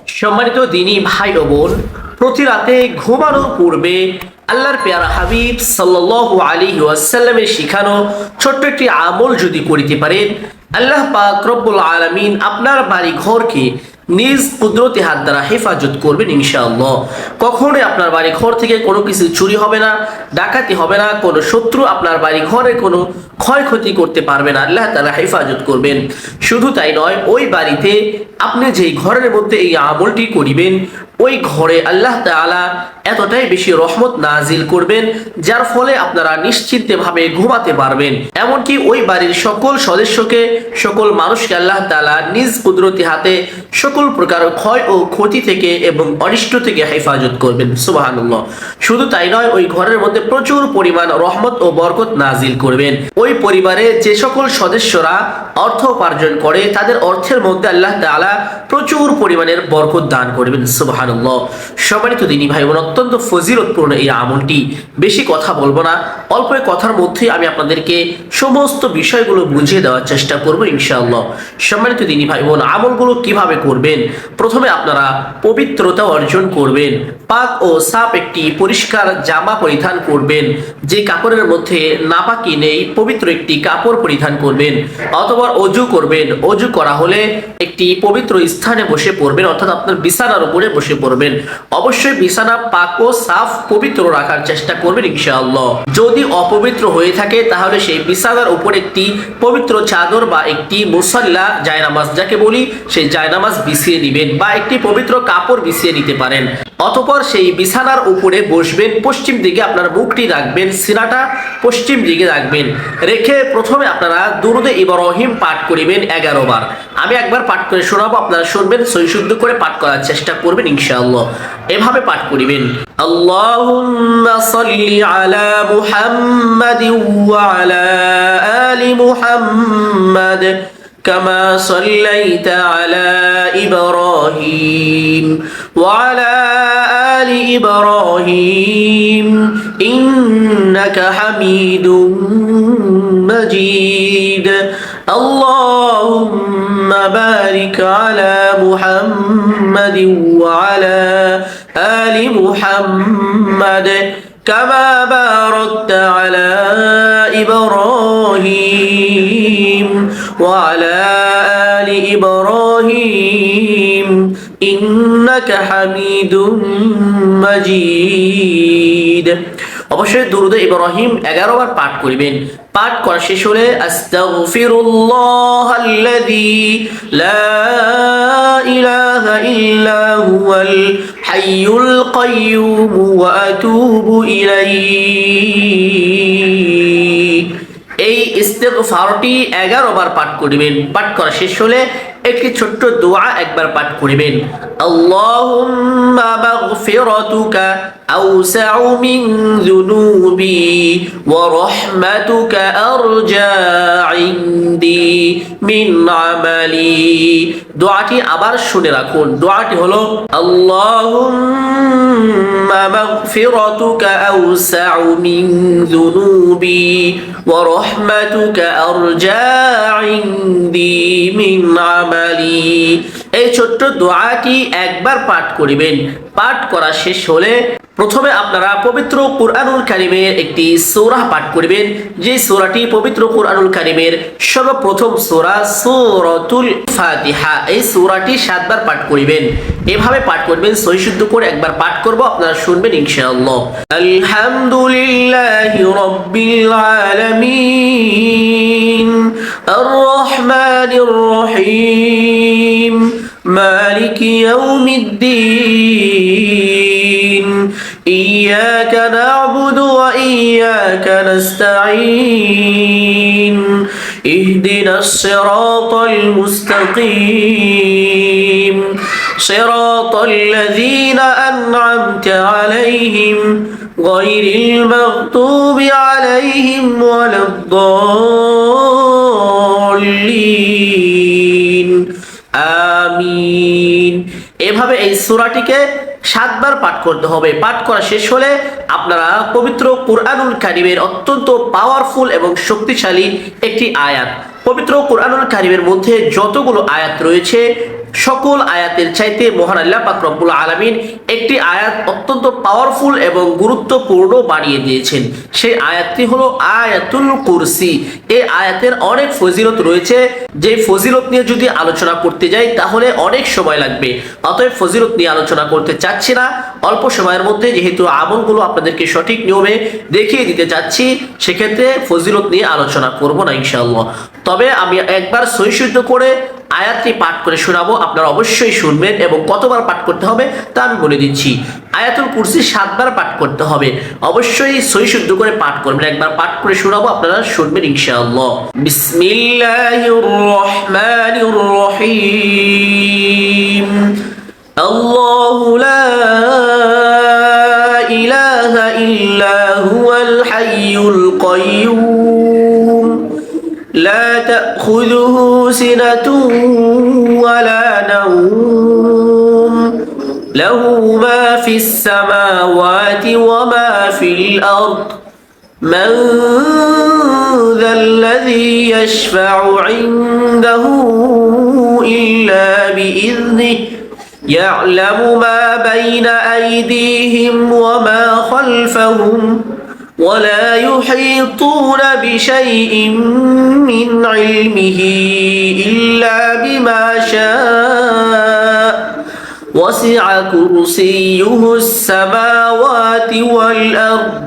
সম্মানিত দিনী ভাই ও বোন, প্রতি রাতে ঘুমানোর পূর্বে আল্লাহর পেয়ারা হাবিব সাল্লাল্লাহু আলাইহি ওয়াসাল্লামের শিখানো ছোট্ট একটি আমল যদি করিতে পারেন, আল্লাহ পাক রব্বুল আলামিন আপনার বাড়ি ঘরকে নিজ কুদরতি হাত দ্বারা হেফাজত করবেন ইনশাআল্লাহ। কখনোই আপনার বাড়ি ঘর থেকে কোনো কিছু চুরি হবে না, ডাকাতি হবে না, কোনো শত্রু আপনার বাড়ি ঘরে কোনো ক্ষয়ক্ষতি করতে পারবে না। আল্লাহ তাআলা হেফাজত করবেন। শুধু তাই নয়, ওই বাড়িতে আপনি যেই ঘরের মধ্যে এই আমলটি করিবেন, ওই ঘরে আল্লাহ তাআলা এতটাই বেশি রহমত নাজিল করবেন, যার ফলে আপনারা নিশ্চিন্তে ভাবে ঘুমাতে পারবেন। এমনকি ওই বাড়ির সকল সদস্যকে, সকল মানুষকে আল্লাহ তাআলা নিজ কুদরতি হাতে সকল প্রকার ক্ষয় ও ক্ষতি থেকে এবং অনিষ্ট থেকে হেফাজত করবেন। সুবহানাল্লাহ। শুধু তাই নয়, ওই ঘরের মধ্যে প্রচুর পরিমাণ রহমত ও বরকত নাজিল করবেন। ওই পরিবারে যে সকল সদস্যরা অর্থ উপার্জন করে, তাদের অর্থের মধ্যে আল্লাহ তাআলা প্রচুর পরিমাণের বরকত দান করবেন। সুবহানাল্লাহ। সম্মানিত দিনী ভাই বোন, অত্যন্ত ফজিলতপূর্ণ এই আমলটি। বেশি কথা বলবো না, অল্প কথার মধ্যেই আমি আপনাদেরকে সমস্ত বিষয়গুলো বুঝিয়ে দেওয়ার চেষ্টা করব ইনশাআল্লাহ। সম্মানিত দিনী ভাই বোন, আমলগুলো কিভাবে করবেন? প্রথমে আপনারা পবিত্রতা অর্জন করবেন। পাক ও সাফ একটি পরিষ্কার জামা পরিধান করবেন। যে কাপড়ের মধ্যে নাপাকি নেই, পবিত্র একটি কাপড় পরিধান করবেন। অথবা অজু করবেন। অজু করা হলে একটি পবিত্র স্থানে বসে পড়বেন, অর্থাৎ আপনার বিছানার উপরে বসে পড়বেন। অবশ্যই বিছানা পাক ও সাফ পবিত্র রাখার চেষ্টা করবেন ইনশাআল্লাহ। যদি অপবিত্র হয়ে থাকে, তাহলে সেই বিছানার উপর একটি পবিত্র চাদর বা একটি মুসাল্লা, জায়নামাজ যাকে বলি, সেই জায়নামাজ বিছিয়ে দিবেন, বা একটি পবিত্র কাপড় বিছিয়ে নিতে পারেন। অতঃপর সেই বিছানার উপরে বসবেন। পশ্চিম দিকে আপনার মুখটি রাখবেন, সিনাটা পশ্চিম দিকে রাখবেন। রেখে প্রথমে আপনারা দুরূদে ইব্রাহিম পাঠ করিবেন 11 বার। আমি একবার পাঠ করে শোনাবো, আপনারা শুনবেন, সহি শুদ্ধ করে পাঠ করার চেষ্টা করবেন ইনশাআল্লাহ। এভাবে পাঠ করিবেন: আল্লাহুম্মা সাল্লি আলা মুহাম্মাদিন ওয়া আলা আলি মুহাম্মাদ كما صليت على إبراهيم وعلى آل إبراهيم إنك حميد مجيد اللهم بارك على محمد وعلى آل محمد كما باركت على إبراهيم وعلى آل إبراهيم إنك حميد مجيد। অবশ্যই দুরূদে ইব্রাহিম 11 বার পাঠ করিবেন। পাঠ করা শেষ হলে আস্তাগফিরুল্লাহাল্লাযী লা ইলাহা ইল্লা হুয়াল হাইয়ুল কাইয়্যুম ওয়া আতুবু ইলাইহি। এই ইস্তিগফারটি 11 বার পাঠ করিবেন। পাঠ করা শেষ হলে একটি ছোট্ট দোয়া একবার পাঠ করিবেন: আল্লাহুম্মা মাগফিরাতুকা আওসাউ মিন যুনুবি ওয়া রাহমাতুকা আরজা ইনদি মিন আমালি। দোয়াটি আবার শুনে রাখুন। দোয়াটি হলো আল্লাহুম্মা মাগফিরাতুকা আওসাউ মিন যুনুবি ওয়া রাহমাতুকা আরজা ইনদি মিন আমালি। এই ছোট্ট দোয়াটি একবার পাঠ করিবেন। পাঠ করা শেষ হলে প্রথমে আপনারা পবিত্র কুরআনুল কারীমের একটি সূরা পাঠ করিবেন, যে সূরাটি পবিত্র কুরআনুল কারীমের সর্বপ্রথম সূরা, সূরাতুল ফাতিহা। এই সূরাটি 7 বার পাঠ করিবেন। এভাবে পাঠ করবেন, সহি শুদ্ধ করে একবার পাঠ করব, আপনারা শুনবেন ইনশাআল্লাহ। আলহামদুলিল্লাহি রাব্বিল আলামিন আর রহমানির রহিম মালিকি ইয়াউমিদ্দিন إياك نعبد وإياك نستعين اهدنا الصراط المستقيم صراط الذين أنعمت عليهم غير المغضوب عليهم ولا الضالين آمين। এভাবে এই সূরাটিকে 7 বার পাঠ করতে হবে। পাঠ করা শেষ হলে আপনারা পবিত্র কুরআনুল কারীমের অত্যন্ত পাওয়ারফুল এবং শক্তিশালী একটি আয়াত পবিত্র কোরআনুল কারীমের মধ্যে যতগুলো আয়াত রয়েছে সকল আয়াতের চাইতে মহান আল্লাহ পাক রব্বুল আলামিন একটি আয়াত অত্যন্ত পাওয়ারফুল এবং গুরুত্বপূর্ণ বানিয়ে দিয়েছেন। সেই আয়াতটি হলো আয়াতুল কুরসি। এই আয়াতের অনেক ফজিলত রয়েছে, যে ফজিলত নিয়ে যদি আলোচনা করতে যাই তাহলে অনেক সময় লাগবে। অতএব ফজিলত নিয়ে আলোচনা করতে চাচ্ছি না, অল্প সময়ের মধ্যে যেহেতু আমলগুলো আপনাদেরকে সঠিক নিয়মে দেখিয়ে দিতে চাচ্ছি, সেক্ষেত্রে ফজিলত নিয়ে আলোচনা করব না ইনশাআল্লাহ। তবে আমি একবার সহিশুদ্ধ করে আয়াতটি পাঠ করে শোনাবো, আপনারা অবশ্যই শুনবেন এবং কতবার পাঠ করতে হবে তা আমি বলে দিচ্ছি। আয়াতুল কুরসি 7 বার পাঠ করতে হবে, অবশ্যই সহিশুদ্ধ করে পাঠ করবেন। একবার পাঠ করে শোনাবো, আপনারা শুনবেন ইনশাআল্লাহ। বিসমিল্লাহির রহমানির রহিম। আল্লাহু লা ইলাহা ইল্লা হুয়াল হাইয়ুল কাইয়্যুম لا تأخذه سنة ولا نوم له ما في السماوات وما في الأرض من ذا الذي يشفع عنده إلا بإذنه يعلم ما بين أيديهم وما خلفهم ولا يحيطون بشيء من علمه إلا بما شاء وسع كرسيه السماوات والأرض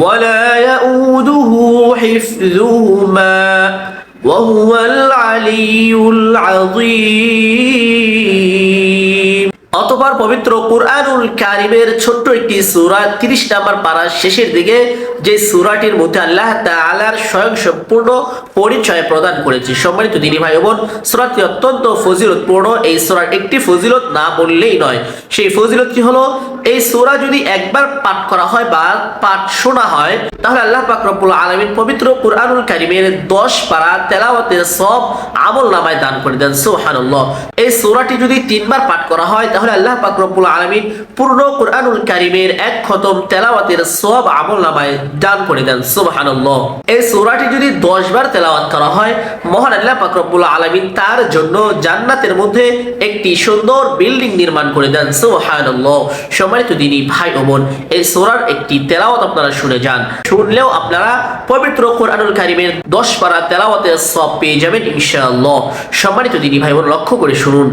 ولا يؤوده حفظهما وهو العلي العظيم। অতঃপর পবিত্র কুরআনুল কারীমের ছোট্ট একটি সূরা 30 নম্বর পারার শেষের দিকে, যে সূরাটির মধ্যে আল্লাহ তাআলার স্বয়ং সম্পূর্ণ পরিচয় প্রদান করেছে। সম্মানিত দিনী ভাই বোন, সূরাটি অত্যন্ত ফজিলতপূর্ণ। এই সূরার একটি ফজিলত না বললেই নয়। সেই ফজিলতটি হলো, এই সূরা যদি একবার পাঠ করা হয় বা পাঠ শোনা হয় তাহলে আল্লাহ পাক রব্বুল আলামিন পবিত্র কুরআনুল কারীমের 10 পারা তেলাওয়াতের সওয়াব আমলনামায় দান করে দেন। সুবহানাল্লাহ। এই সূরাটি যদি 3 বার পাঠ করা হয় তাহলে আল্লাহ পাক রব্বুল আলামিন পূর্ণ কুরআনুল কারীমের 1 খতম তেলাওয়াতের সওয়াব আমলনামায় দান করে দেন। সুবহানাল্লাহ। এই সূরাটি যদি 10 বার তেলাওয়াত করা হয়, মহান আল্লাহ পাক রব্বুল আলামিন তার জন্য জান্নাতের মধ্যে একটি সুন্দর বিল্ডিং নির্মাণ করে দেন। সুবহানাল্লাহ। সম্মানিত দিনী ভাই ও বোন, এই সূরার একটি তেলাওয়াত আপনারা শুনে যান। শুনলেও আপনারা পবিত্র কুরআনুল কারীমের 10 পারা তেলাওয়াতের সওয়াব পেয়ে যাবেন ইনশাআল্লাহ। সম্মানিত দিনী ভাই বোন, লক্ষ্য করে শুনুন।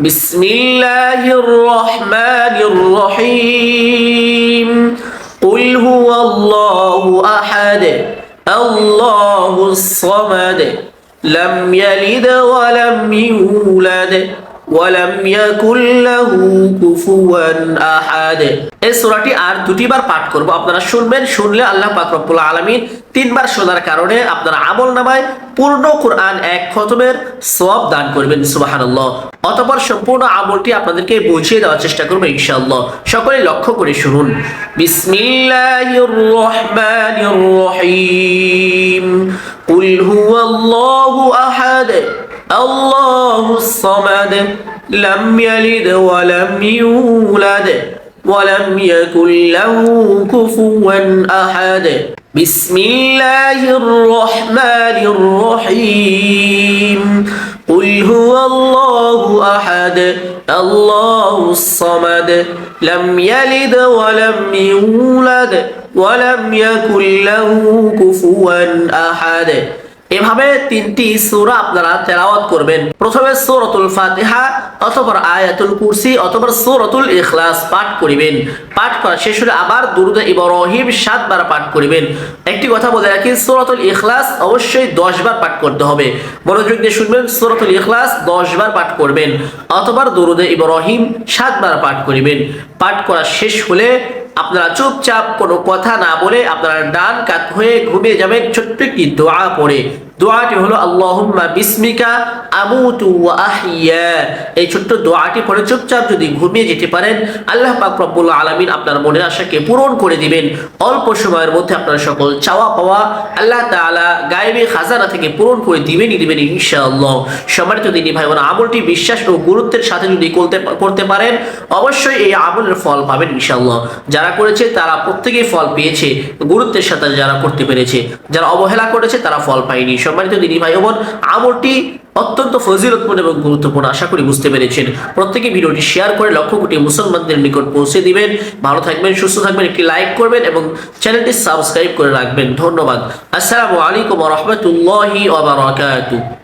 বিসমিল্লাহির রহমানির রহিম। قل هو الله أحد الله الصمد لم يلد ولم يولد ولم يكن له كفوا أحد। এই সূরাটি আর 2টি বার পাঠ করব, আপনারা শুনবেন। শুনলে আল্লাহ পাক রব্বুল আলামিন 3 বার শোনার কারণে আপনার আমলনামায় পূর্ণ কুরআন 1 খতমের সওয়াব দান করবেন। সুবহানাল্লাহ। অতঃপর সম্পূর্ণ আমলটি আপনাদেরকে বুঝিয়ে দেওয়ার চেষ্টা করব ইনশাআল্লাহ। সকলে লক্ষ্য করে শুনুন। বিসমিল্লাহির রহমানির রহিম। قل هو الله أحد الله الصمد لم يلد ولم يولد ولم يكن له كفوا أحد بسم الله الرحمن الرحيم قل هو الله أحد الله الصمد لم يلد ولم يولد ولم يكن له كفوا أحد। এভাবে 3টি সূরা আপনারা তেলাওয়াত করবেন। প্রথমে সূরাতুল ফাতিহা, অতঃপর আয়াতুল কুরসি, অতঃপর সূরাতুল ইখলাস পাঠ করিবেন। পাঠ করা শেষ হলে আবার দুরূদে ইব্রাহিম 7 বার পাঠ করিবেন। একটি কথা বলে রাখি, সূরাতুল ইখলাস অবশ্যই 10 বার পাঠ করতে হবে। মনোযোগ দিয়ে শুনবেন। সূরাতুল ইখলাস 10 বার পাঠ করবেন, অতঃপর দুরূদে ইব্রাহিম 7 বার পাঠ করিবেন। পাঠ করা শেষ হলে আপনারা চুপচাপ কোনো কথা না বলে আপনারা ডান কাত হয়ে ঘুমিয়ে যাবেন ছোট্ট একটি দোয়া পড়ে। দোয়াটি হলো আল্লাহুম্মা বিসমিকা আমুতু ওয়া আহইয়া। এই ছোট্ট দোয়াটি পড়ে চুপচাপ যদি ঘুমিয়ে যেতে পারেন, আল্লাহ পাক রব্বুল আলামিন আপনার মনের আশাকে পূরণ করে দিবেন। অল্প সময়ের মধ্যে আপনার সকল চাওয়া পাওয়া আল্লাহ তাআলা গায়েবী খাজানা থেকে পূরণ করে দিবেন ইনশাআল্লাহ। সম্মানিত দিনী ভাই বোন, আমলটি বিশ্বাস ও গুরুত্বের সাথে যদি করতে পারেন, অবশ্যই এই আমলের ফল পাবেন ইনশাআল্লাহ। যারা করেছে তারা প্রত্যেকেই ফল পেয়েছে, গুরুত্বের সাথে যারা করতে পেরেছে। যারা অবহেলা করেছে তারা ফল পায়নি। সম্মানিত দিনী ভাই ও বোন, আমলটি অত্যন্ত ফজিলতপূর্ণ এবং গুরুত্বপূর্ণ, আশা করি বুঝতে পেরেছেন। প্রত্যেকে ভিডিওটি শেয়ার করে লক্ষ কোটি মুসলমানদের নিকট পৌঁছে দিবেন। ভালো থাকবেন, সুস্থ থাকবেন, একটি লাইক করবেন এবং চ্যানেলটি সাবস্ক্রাইব করে রাখবেন। ধন্যবাদ। আসসালামু আলাইকুম ওয়া রাহমাতুল্লাহি ওয়া বারাকাতুহু।